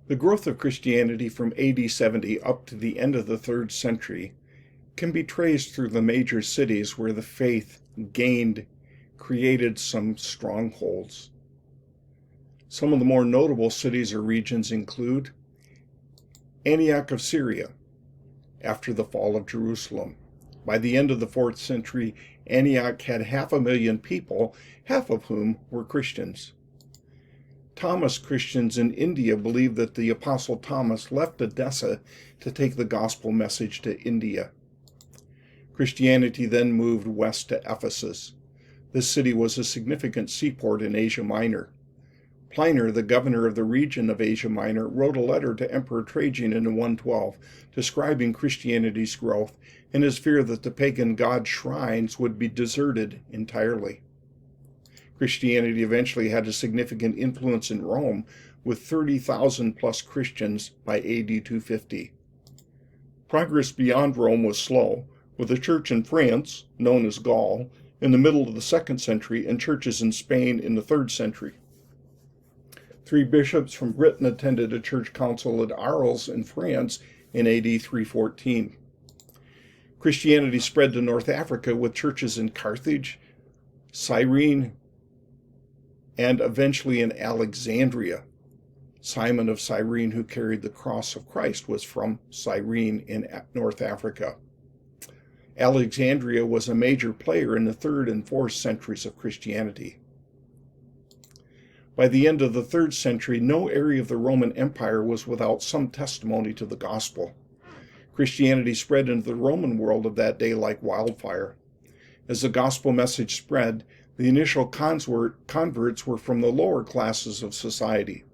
The growth of Christianity from AD 70 up to the end of the 3rd century can be traced through the major cities where the faith created some strongholds. Some of the more notable cities or regions include Antioch of Syria, after the fall of Jerusalem. By the end of the 4th century, Antioch had 500,000 people, half of whom were Christians. Thomas Christians in India believed that the Apostle Thomas left Edessa to take the gospel message to India. Christianity then moved west to Ephesus. This city was a significant seaport in Asia Minor. Pliny, the governor of the region of Asia Minor, wrote a letter to Emperor Trajan in 112 describing Christianity's growth and his fear that the pagan god shrines would be deserted entirely. Christianity eventually had a significant influence in Rome, with 30,000 plus Christians by AD 250. Progress beyond Rome was slow, with a church in France, known as Gaul, in the middle of the 2nd century and churches in Spain in the 3rd century. 3 bishops from Britain attended a church council at Arles in France in AD 314. Christianity spread to North Africa with churches in Carthage, Cyrene, and eventually in Alexandria. Simon of Cyrene, who carried the cross of Christ, was from Cyrene in North Africa. Alexandria was a major player in the 3rd and 4th centuries of Christianity. By the end of the 3rd century, no area of the Roman Empire was without some testimony to the gospel. Christianity spread into the Roman world of that day like wildfire. As the gospel message spread, the initial converts were from the lower classes of society.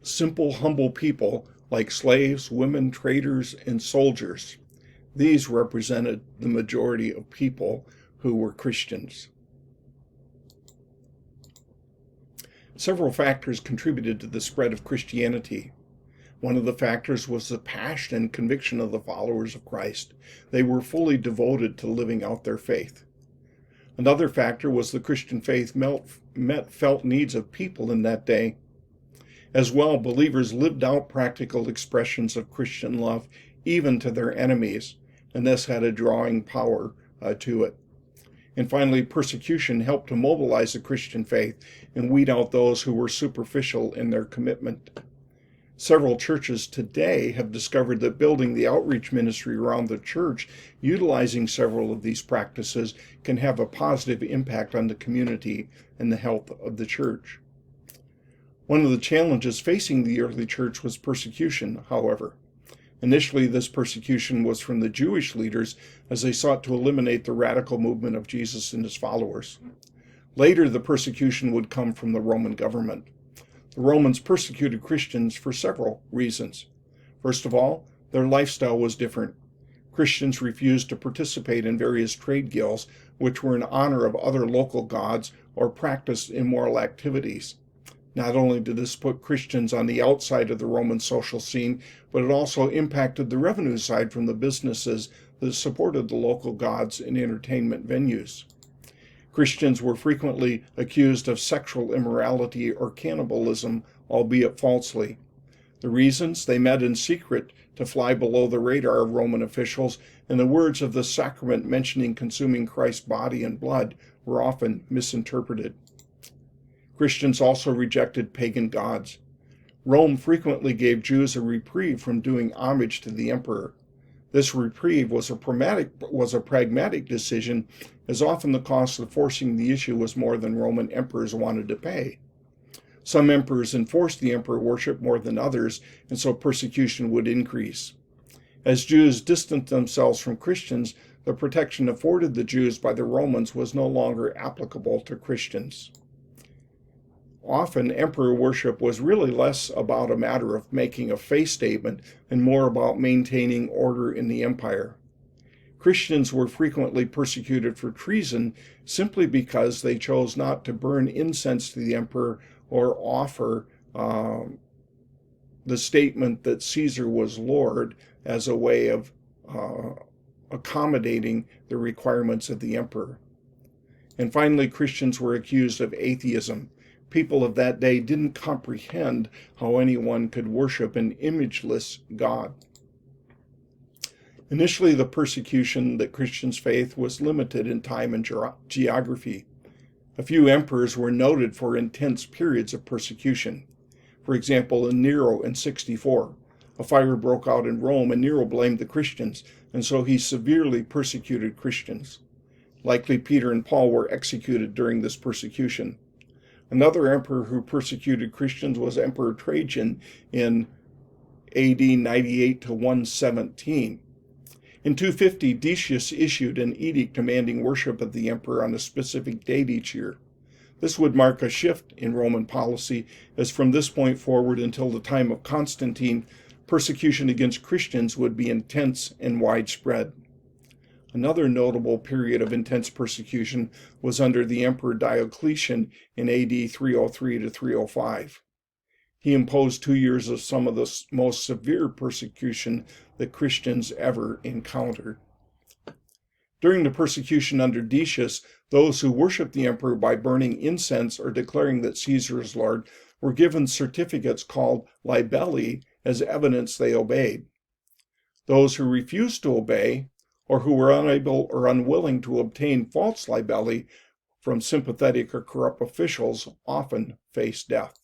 Simple, humble people like slaves, women, traders, and soldiers. These represented the majority of people who were Christians. Several factors contributed to the spread of Christianity. One of the factors was the passion and conviction of the followers of Christ. They were fully devoted to living out their faith. Another factor was the Christian faith met felt needs of people in that day. As well, believers lived out practical expressions of Christian love even to their enemies, and this had a drawing power to it. And finally, persecution helped to mobilize the Christian faith and weed out those who were superficial in their commitment. Several churches today have discovered that building the outreach ministry around the church, utilizing several of these practices, can have a positive impact on the community and the health of the church. One of the challenges facing the early church was persecution, however. Initially, this persecution was from the Jewish leaders as they sought to eliminate the radical movement of Jesus and his followers. Later, the persecution would come from the Roman government. The Romans persecuted Christians for several reasons. First of all, their lifestyle was different. Christians refused to participate in various trade guilds, which were in honor of other local gods or practiced immoral activities. Not only did this put Christians on the outside of the Roman social scene, but it also impacted the revenue side from the businesses that supported the local gods and entertainment venues. Christians were frequently accused of sexual immorality or cannibalism, albeit falsely. The reasons? They met in secret to fly below the radar of Roman officials, and the words of the sacrament mentioning consuming Christ's body and blood were often misinterpreted. Christians also rejected pagan gods. Rome frequently gave Jews a reprieve from doing homage to the emperor. This reprieve was a pragmatic decision, as often the cost of forcing the issue was more than Roman emperors wanted to pay. Some emperors enforced the emperor worship more than others, and so persecution would increase. As Jews distanced themselves from Christians, the protection afforded the Jews by the Romans was no longer applicable to Christians. Often, emperor worship was really less about a matter of making a faith statement and more about maintaining order in the empire. Christians were frequently persecuted for treason simply because they chose not to burn incense to the emperor or offer the statement that Caesar was Lord as a way of accommodating the requirements of the emperor. And finally, Christians were accused of atheism. people of that day didn't comprehend how anyone could worship an imageless God. Initially, the persecution that Christians faced was limited in time and geography. A few emperors were noted for intense periods of persecution. For example, in Nero in 64, a fire broke out in Rome and Nero blamed the Christians, and so he severely persecuted Christians. Likely Peter and Paul were executed during this persecution. Another emperor who persecuted Christians was Emperor Trajan in AD 98 to 117. In 250, Decius issued an edict demanding worship of the emperor on a specific date each year. This would mark a shift in Roman policy, as from this point forward until the time of Constantine, persecution against Christians would be intense and widespread. Another notable period of intense persecution was under the Emperor Diocletian in AD 303 to 305. He imposed 2 years of some of the most severe persecution that Christians ever encountered. During the persecution under Decius, those who worshiped the emperor by burning incense or declaring that Caesar is Lord were given certificates called libelli as evidence they obeyed. Those who refused to obey, or who were unable or unwilling to obtain false libelli from sympathetic or corrupt officials, often faced death.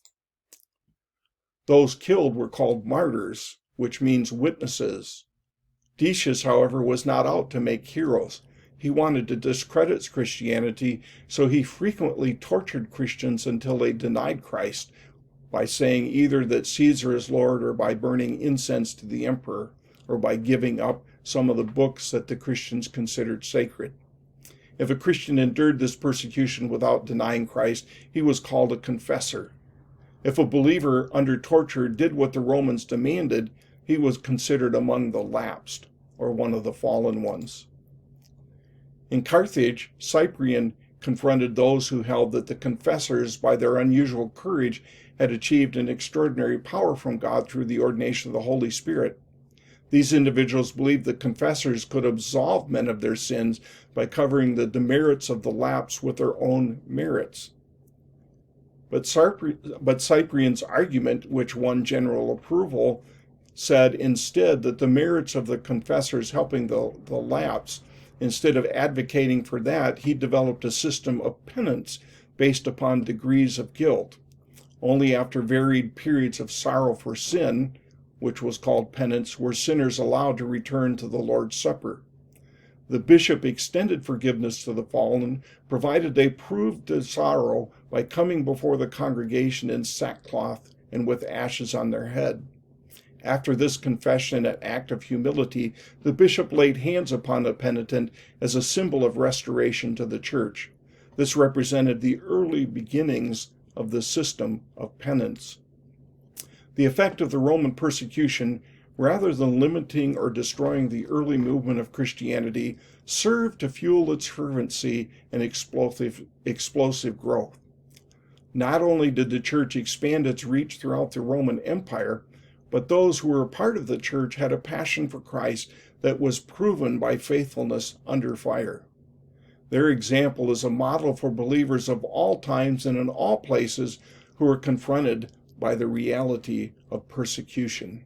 Those killed were called martyrs, which means witnesses. Decius, however, was not out to make heroes. He wanted to discredit Christianity, so he frequently tortured Christians until they denied Christ by saying either that Caesar is Lord or by burning incense to the emperor or by giving up some of the books that the Christians considered sacred. If a Christian endured this persecution without denying Christ, he was called a confessor. If a believer under torture did what the Romans demanded, he was considered among the lapsed, or one of the fallen ones. In Carthage, Cyprian confronted those who held that the confessors, by their unusual courage, had achieved an extraordinary power from God through the ordination of the Holy Spirit. These individuals believed that confessors could absolve men of their sins by covering the demerits of the lapsed with their own merits. But Cyprian's argument, which won general approval, said instead that the merits of the confessors helping the lapsed, instead of advocating for that, he developed a system of penance based upon degrees of guilt. Only after varied periods of sorrow for sin, which was called penance, were sinners allowed to return to the Lord's Supper. The bishop extended forgiveness to the fallen, provided they proved their sorrow by coming before the congregation in sackcloth and with ashes on their head. After this confession and act of humility, the bishop laid hands upon the penitent as a symbol of restoration to the church. This represented the early beginnings of the system of penance. The effect of the Roman persecution, rather than limiting or destroying the early movement of Christianity, served to fuel its fervency and explosive growth. Not only did the church expand its reach throughout the Roman Empire, but those who were a part of the church had a passion for Christ that was proven by faithfulness under fire. Their example is a model for believers of all times and in all places who are confronted by the reality of persecution.